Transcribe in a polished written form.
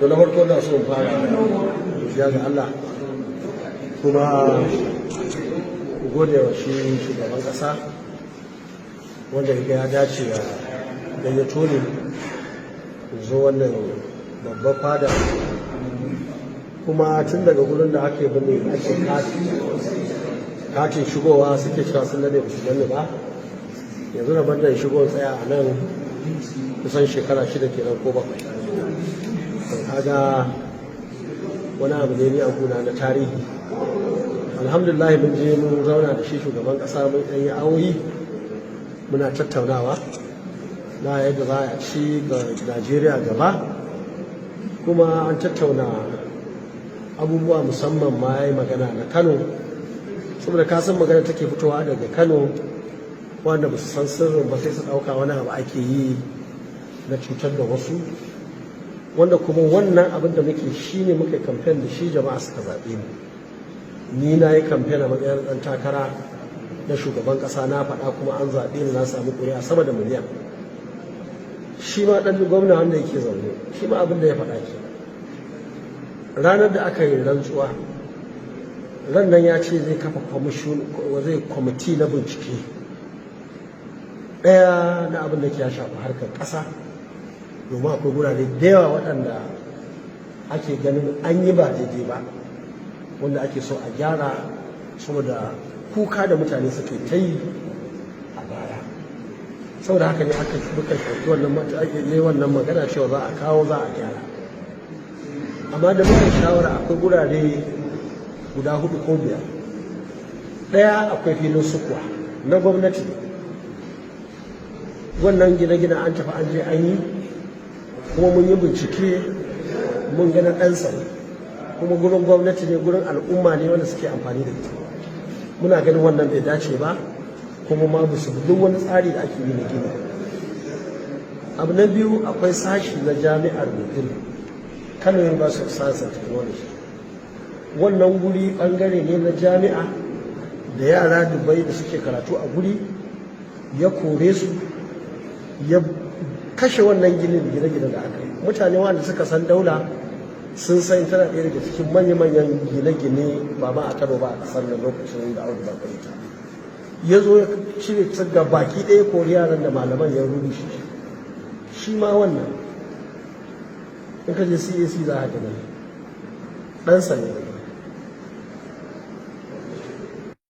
da na farko na so fara ya ga Allah kuma gode wa shi shugaban kasa wanda ya dace ya gayyato ne zo wannan babbar fada kuma tun daga gurin da ake bane ake katin shigowa suke cewa sun dade ba su gani ba yanzu da banda shigo tsaya a nan kusan shekara 6 kenan ko 7 kaga wani abu ne ni a gona na tarihi alhamdulillah mun je mun zauna da shi shugaban kasa mun yi awoyi muna tattaunawa na yadda za a ci ga Najeriya gaba kuma an tattauna abubuwa musamman ma ya yi magana na Kano saboda kasan magana take fitowa daga Kano wanda ba su san sirrin ba sai su ɗauka wani abu ake yi na cutar da wasu wanda kuma wannan abin da muke shi ne muka kamfen da shi jama'a suka zaɓe ni na yi kamfen a matsayin ɗan takara na shugaban ƙasa na faɗa kuma an zaɓe ni na samu ƙuri'a sama da miliyan shi ma ɗan gwamna wanda yake zaune shi ma abin da ya faɗa ke ranar da aka yi rantsuwa ran nan ya ce zai kafa kwamiti na bincike ɗaya na abin da ke ya shafi harkar ƙasa domin akwai gurare da yawa waɗanda ake ganin an yi ba daidai ba wanda ake so a gyara saboda kuka da mutane suke ta yi a baya saboda haka ne aka muka ɗauki wannan magana cewa za a kawo za a gyara amma da muka shawara akwai gurare guda 4 ko 5 ɗaya akwai filin sukuwa na gwamnati wannan gine-gine an tafi an je an yi kuma mun yi bincike mun gana ɗansa kuma gurin gwamnati ne gurin al'umma ne wanda suke amfani da ita muna ganin wannan bai dace ba kuma ma bisa duk wani tsari da ake yi na gini abu na biyu akwai sashi na jami'ar Maiduguri Kano University of Science and Technology wannan guri bangare ne na jami'a da yara Dubai da suke karatu a guri ya kore su ya kashe wannan gine-gine da aka yi mutane wanda suka san daula sun san tana ɗaya daga cikin manya-manyan gine-gine ba ma a Kano ba a ƙasar nan lokacin da Audu Bako ita ya zo ya cire ga baki ɗaya kori yaran da malaman ya rushe shi ma wannan in ka je CAC za a gani ɗansa ne